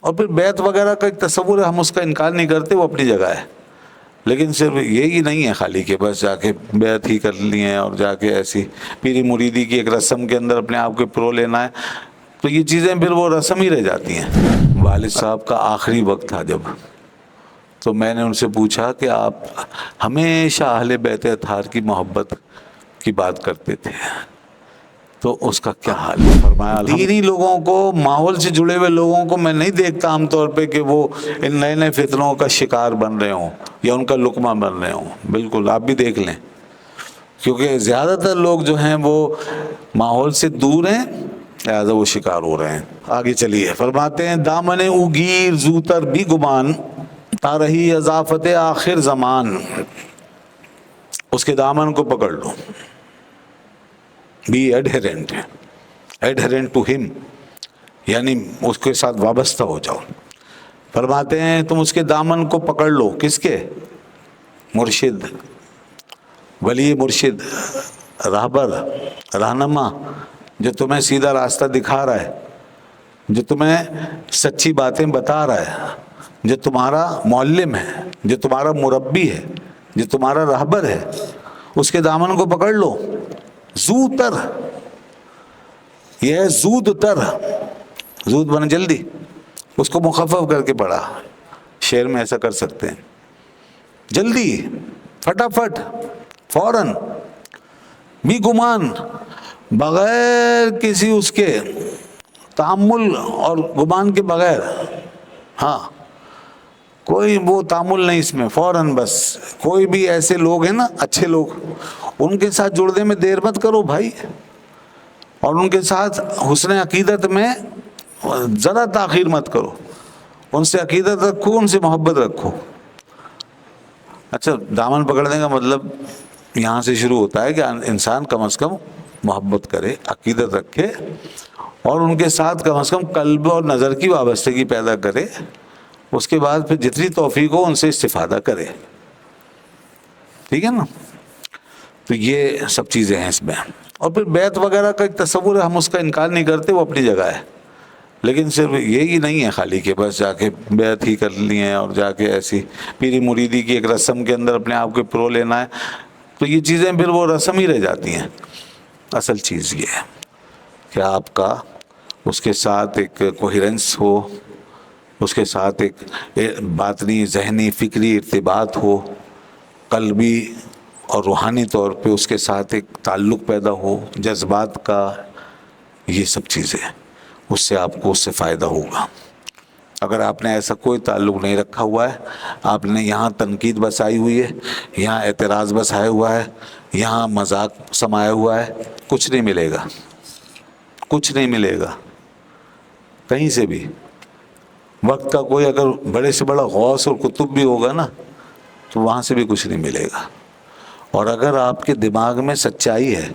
اور پھر بیعت وغیرہ کا ایک تصور ہے، ہم اس کا انکار نہیں کرتے، وہ اپنی جگہ ہے، لیکن صرف یہی نہیں ہے خالی کہ بس جا کے بیعت ہی کر لی ہے اور جا کے ایسی پیری مریدی کی ایک رسم کے اندر اپنے آپ کو پرو لینا ہے، تو یہ چیزیں پھر وہ رسم ہی رہ جاتی ہیں۔ والد صاحب کا آخری وقت تھا جب، تو میں نے ان سے پوچھا کہ آپ ہمیشہ اہل بیت اطہار کی محبت کی بات کرتے تھے، تو اس کا کیا حال ہے؟ فرمایا دینی لوگوں کو، ماحول سے جڑے ہوئے لوگوں کو میں نہیں دیکھتا عام طور پہ کہ وہ ان نئے نئے فتنوں کا شکار بن رہے ہوں یا ان کا لقمہ بن رہے ہوں۔ بالکل آپ بھی دیکھ لیں، کیونکہ زیادہ تر لوگ جو ہیں وہ ماحول سے دور ہیں، لہٰذا وہ شکار ہو رہے ہیں۔ آگے چلیے، فرماتے ہیں دامن اوگیر زوتر بھی گمان، تا رہی اضافت آخر زمان۔ اس کے دامن کو پکڑ لو، بی ایڈہرنٹ، ایڈہرنٹ ٹو ہم، یعنی اس کے ساتھ وابستہ ہو جاؤ۔ فرماتے ہیں تم اس کے دامن کو پکڑ لو، کس کے؟ مرشد، ولی مرشد، راہبر، رہنما، جو تمہیں سیدھا راستہ دکھا رہا ہے، جو تمہیں سچی باتیں بتا رہا ہے، جو تمہارا معلم ہے، جو تمہارا مربی ہے، جو تمہارا راہبر ہے، اس کے دامن کو پکڑ لو۔ زو تر، یہ ہے زود تر، زود بنا جلدی، اس کو مخفف کر کے پڑھا، شعر میں ایسا کر سکتے ہیں، جلدی، فٹافٹ، فوراً، بھی گمان، بغیر کسی اس کے تأمل اور گمان کے بغیر، ہاں کوئی وہ تامل نہیں اس میں، فوراً بس۔ کوئی بھی ایسے لوگ ہیں نا اچھے لوگ، ان کے ساتھ جڑنے میں دیر مت کرو بھائی، اور ان کے ساتھ حسن عقیدت میں ذرا تاخیر مت کرو، ان سے عقیدت رکھو، ان سے محبت رکھو۔ اچھا، دامن پکڑنے کا مطلب یہاں سے شروع ہوتا ہے کہ انسان کم از کم محبت کرے، عقیدت رکھے، اور ان کے ساتھ کم از کم قلب اور نظر کی وابستگی پیدا کرے، اس کے بعد پھر جتنی توفیق ہو ان سے استفادہ کرے، ٹھیک ہے نا؟ تو یہ سب چیزیں ہیں اس میں۔ اور پھر بیعت وغیرہ کا ایک تصور ہے، ہم اس کا انکار نہیں کرتے، وہ اپنی جگہ ہے، لیکن صرف یہی نہیں ہے خالی کہ بس جا کے بیعت ہی کر لی ہے اور جا کے ایسی پیری مریدی کی ایک رسم کے اندر اپنے آپ کو پرو لینا ہے، تو یہ چیزیں پھر وہ رسم ہی رہ جاتی ہیں۔ اصل چیز یہ ہے کہ آپ کا اس کے ساتھ ایک کوہیرنس ہو، اس کے ساتھ ایک باطنی ذہنی فکری ارتباط ہو، قلبی اور روحانی طور پہ اس کے ساتھ ایک تعلق پیدا ہو، جذبات کا، یہ سب چیزیں، اس سے آپ کو اس سے فائدہ ہوگا۔ اگر آپ نے ایسا کوئی تعلق نہیں رکھا ہوا ہے، آپ نے یہاں تنقید بس آئی ہوئی ہے، یہاں اعتراض بس آیا ہوا ہے، یہاں مذاق سمایا ہوا ہے، کچھ نہیں ملے گا، کچھ نہیں ملے گا کہیں سے بھی۔ وقت کا کوئی اگر بڑے سے بڑا غوث اور قطب بھی ہوگا نا، تو وہاں سے بھی کچھ نہیں ملے گا۔ اور اگر آپ کے دماغ میں سچائی ہے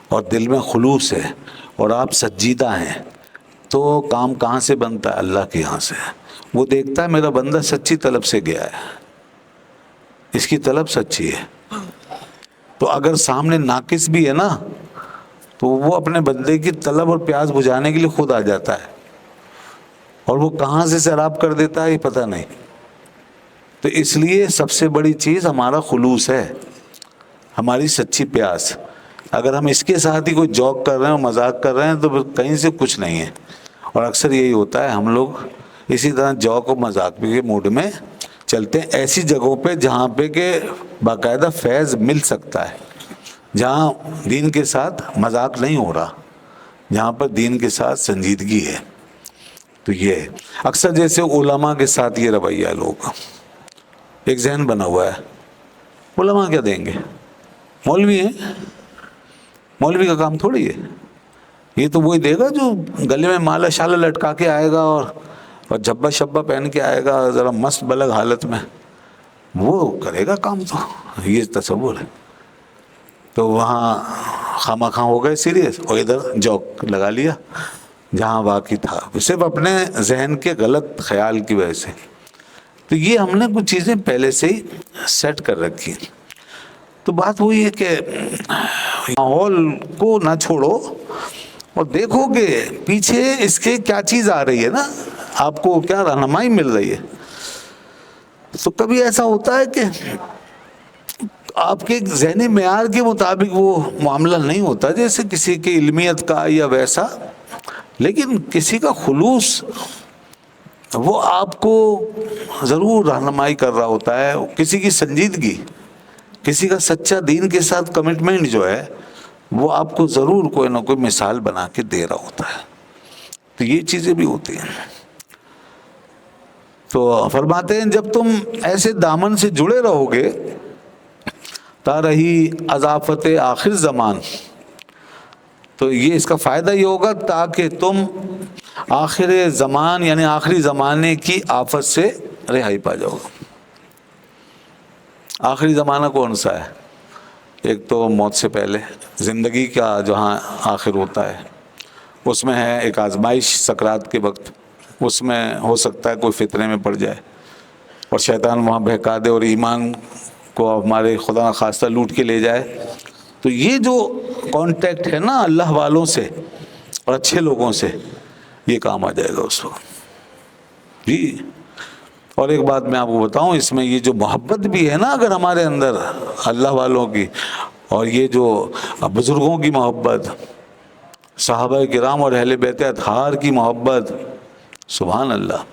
اور دل میں خلوص ہے اور آپ سجیدہ ہیں، تو کام کہاں سے بنتا ہے؟ اللہ کے یہاں سے۔ وہ دیکھتا ہے میرا بندہ سچی طلب سے گیا ہے، اس کی طلب سچی ہے، تو اگر سامنے ناقص بھی ہے نا، تو وہ اپنے بندے کی طلب اور پیاس بجھانے کے لیے خود آ جاتا ہے، اور وہ کہاں سے سیراب کر دیتا ہے یہ پتہ نہیں۔ تو اس لیے سب سے بڑی چیز ہمارا خلوص ہے، ہماری سچی پیاس۔ اگر ہم اس کے ساتھ ہی کوئی جوک کر رہے ہیں اور مذاق کر رہے ہیں تو پھر کہیں سے کچھ نہیں ہے۔ اور اکثر یہی ہوتا ہے، ہم لوگ اسی طرح جوک و مذاق کے موڈ میں چلتے ہیں ایسی جگہوں پہ جہاں پہ کہ باقاعدہ فیض مل سکتا ہے، جہاں دین کے ساتھ مذاق نہیں ہو رہا، جہاں پر دین کے ساتھ سنجیدگی ہے۔ تو یہ اکثر جیسے علماء کے ساتھ یہ رویہ، لوگ ایک ذہن بنا ہوا ہے، علماء کیا دیں گے، مولوی ہیں، مولوی کا کام تھوڑی ہے، یہ تو وہی دے گا جو گلے میں مالا شالا لٹکا کے آئے گا اور جھبا شبا پہن کے آئے گا ذرا مست بلغ حالت میں، وہ کرے گا کام، تو یہ تصور ہے۔ تو وہاں خواہ خواہ ہو گئے سیریس، اور ادھر جوک لگا لیا جہاں واقعی تھا، صرف اپنے ذہن کے غلط خیال کی وجہ سے۔ تو یہ ہم نے کچھ چیزیں پہلے سے ہی سیٹ کر رکھی۔ تو بات وہی ہے کہ ماحول کو نہ چھوڑو، اور دیکھو کہ پیچھے اس کے کیا چیز آ رہی ہے نا، آپ کو کیا رہنمائی مل رہی ہے. تو کبھی ایسا ہوتا ہے کہ آپ کے ذہنی معیار کے مطابق وہ معاملہ نہیں ہوتا، جیسے کسی کی علمیت کا یا ویسا، لیکن کسی کا خلوص وہ آپ کو ضرور رہنمائی کر رہا ہوتا ہے. کسی کی سنجیدگی، کسی کا سچا دین کے ساتھ کمٹمنٹ جو ہے وہ آپ کو ضرور کوئی نہ کوئی مثال بنا کے دے رہا ہوتا ہے. تو یہ چیزیں بھی ہوتی ہیں. تو فرماتے ہیں جب تم ایسے دامن سے جڑے رہو گے تا رہی اضافت آخر زمان، تو یہ اس کا فائدہ یہ ہوگا تاکہ تم آخر زمان یعنی آخری زمانے کی آفت سے رہائی پا جاؤ. آخری زمانہ کون سا ہے؟ ایک تو موت سے پہلے زندگی کا جہاں آخر ہوتا ہے، اس میں ہے ایک آزمائش سکرات کے وقت، اس میں ہو سکتا ہے کوئی فتنے میں پڑ جائے اور شیطان وہاں بہکا دے اور ایمان کو ہمارے خدا نخواستہ لوٹ کے لے جائے. تو یہ جو کانٹیکٹ ہے نا اللہ والوں سے اور اچھے لوگوں سے، یہ کام آ جائے گا اس وقت. جی اور ایک بات میں آپ کو بتاؤں، اس میں یہ جو محبت بھی ہے نا اگر ہمارے اندر اللہ والوں کی، اور یہ جو بزرگوں کی محبت، صحابہ کرام اور اہل بیت اطہار کی محبت، سبحان اللہ،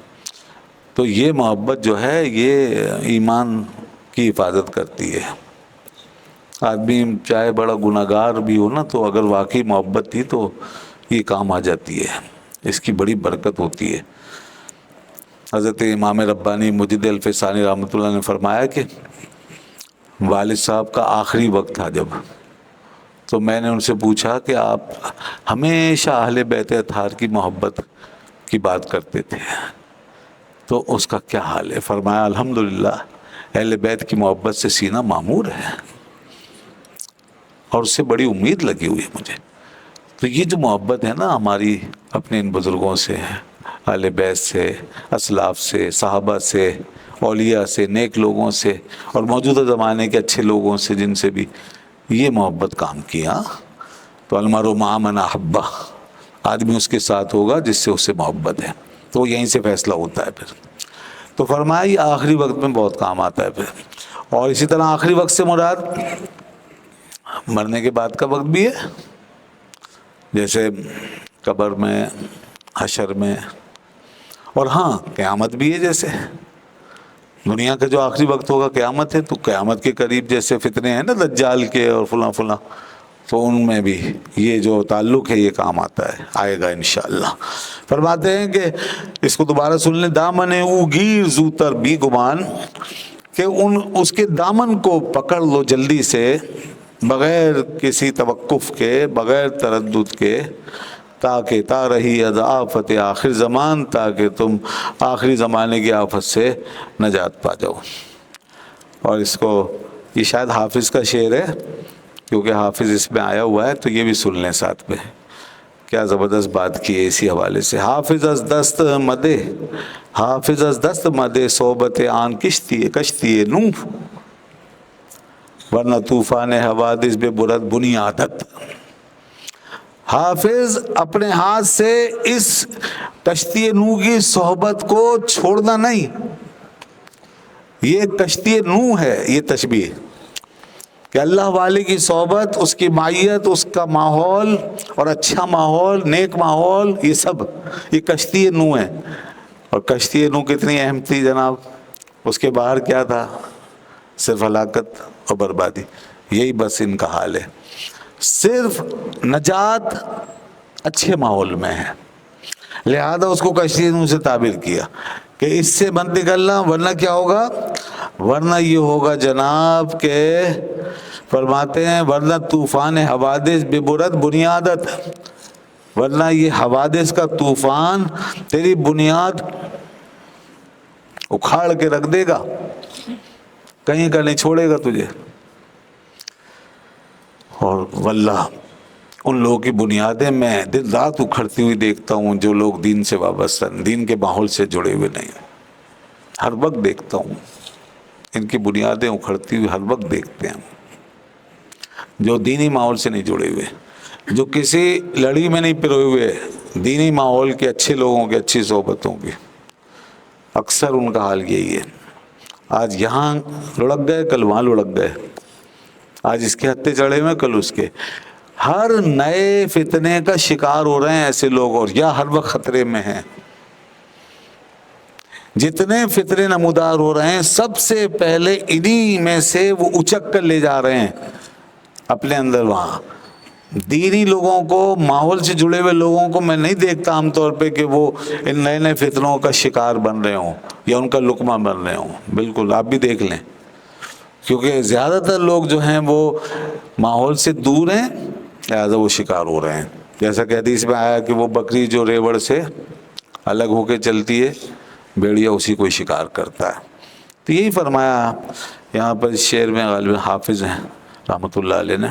تو یہ محبت جو ہے یہ ایمان کی حفاظت کرتی ہے. آدمی چاہے بڑا گناہگار بھی ہو نا، تو اگر واقعی محبت تھی تو یہ کام آ جاتی ہے، اس کی بڑی برکت ہوتی ہے. حضرت امام ربانی مجد الفسانی رحمۃ اللہ نے فرمایا کہ والد صاحب کا آخری وقت تھا جب، تو میں نے ان سے پوچھا کہ آپ ہمیشہ اہل بیت اطہار کی محبت کی بات کرتے تھے، تو اس کا کیا حال ہے؟ فرمایا الحمدللہ اہل بیت کی محبت سے سینہ معمور ہے اور اس سے بڑی امید لگی ہوئی ہے مجھے. تو یہ جو محبت ہے نا ہماری اپنے ان بزرگوں سے، اہل بیت سے، اسلاف سے، صحابہ سے، اولیاء سے، نیک لوگوں سے، اور موجودہ زمانے کے اچھے لوگوں سے جن سے بھی یہ محبت کام کیا، تو المرء مع من احبہ، آدمی اس کے ساتھ ہوگا جس سے اسے محبت ہے. تو وہ یہیں سے فیصلہ ہوتا ہے پھر. تو فرمایا یہ آخری وقت میں بہت کام آتا ہے پھر. اور اسی طرح آخری وقت سے مراد مرنے کے بعد کا وقت بھی ہے، جیسے قبر میں، حشر میں، اور ہاں قیامت بھی ہے. جیسے دنیا کا جو آخری وقت ہوگا قیامت ہے، تو قیامت کے قریب جیسے فتنے ہیں نا دجال کے اور فلاں فلاں، تو ان میں بھی یہ جو تعلق ہے یہ کام آتا ہے، آئے گا انشاءاللہ. فرماتے ہیں کہ اس کو دوبارہ سن لیں، دامن او گیر زوتر بی گمان، کہ اس کے دامن کو پکڑ لو جلدی سے، بغیر کسی توقف کے، بغیر تردد کے، تاکہ تا رہی از آفت آخر زمان، تاکہ تم آخری زمانے کی آفت سے نجات پا جاؤ. اور اس کو یہ شاید حافظ کا شعر ہے کیونکہ حافظ اس میں آیا ہوا ہے، تو یہ بھی سن لیں ساتھ میں، کیا زبردست بات کی ہے اسی حوالے سے. حافظ از دست مدے، حافظ از دست مدے صحبت آن کشتی نوح، ورنہ طوفان حوادث بے برد بنیادت. حافظ اپنے ہاتھ سے اس کشتی نوح کی صحبت کو چھوڑنا نہیں. یہ کشتی نوح ہے، یہ تشبیہ کہ اللہ والے کی صحبت، اس کی معیت، اس کا ماحول اور اچھا ماحول، نیک ماحول، یہ سب یہ کشتی نوح ہے. اور کشتی نوح کتنی اہم تھی جناب، اس کے باہر کیا تھا؟ صرف ہلاکت اور بربادی. یہی بس ان کا حال ہے. صرف نجات اچھے ماحول میں ہے، لہذا اس کو کشتی نوح سے تعبیر کیا کہ اس سے مت نکلنا، ورنہ کیا ہوگا؟ ورنہ یہ ہوگا جناب کہ فرماتے ہیں ورنہ طوفان حوادث بے برد بنیادت، ورنہ یہ حوادث کا طوفان تیری بنیاد اکھاڑ کے رکھ دے گا، کہیں کا نہیں چھوڑے گا تجھے. اور واللہ ان لوگوں کی بنیادیں میں دن رات اکھڑتی ہوئی دیکھتا ہوں جو لوگ دین سے وابستہ، دین کے ماحول سے جڑے ہوئے نہیں. ہر وقت دیکھتا ہوں ان کی بنیادیں اکھڑتی ہوئی، ہر وقت دیکھتے ہیں جو دینی ماحول سے نہیں جڑے ہوئے. جو کسی لڑی میں نہیں پروئے ہوئے، دینی ماحول کے، اچھے لوگوں کے، اچھی صحبتوں کے، اکثر ان کا حال یہی ہے۔ آج یہاں لڑک گئے، کل وہاں لڑک گئے، آج اس کے ہتھے چڑھے ہوئے، کل اس کے، ہر نئے فتنے کا شکار ہو رہے ہیں ایسے لوگ، اور یا ہر وقت خطرے میں ہیں۔ جتنے فتنے نمودار ہو رہے ہیں سب سے پہلے انہی میں سے وہ اچک کر لے جا رہے ہیں اپنے اندر۔ وہاں دینی لوگوں کو، ماحول سے جڑے ہوئے لوگوں کو میں نہیں دیکھتا عام طور پہ کہ وہ ان نئے نئے فتنوں کا شکار بن رہے ہوں یا ان کا لقمہ بن رہے ہوں۔ بالکل آپ بھی دیکھ لیں، کیونکہ زیادہ تر لوگ جو ہیں وہ ماحول سے دور ہیں، لہٰذا وہ شکار ہو رہے ہیں۔ جیسا کہ حدیث میں آیا کہ وہ بکری جو ریوڑ سے الگ ہو کے چلتی ہے، بھیڑیا اسی کو شکار کرتا ہے۔ تو یہی فرمایا یہاں پر اس شعر میں غالباً حافظ ہیں رحمۃ اللہ علیہ نے۔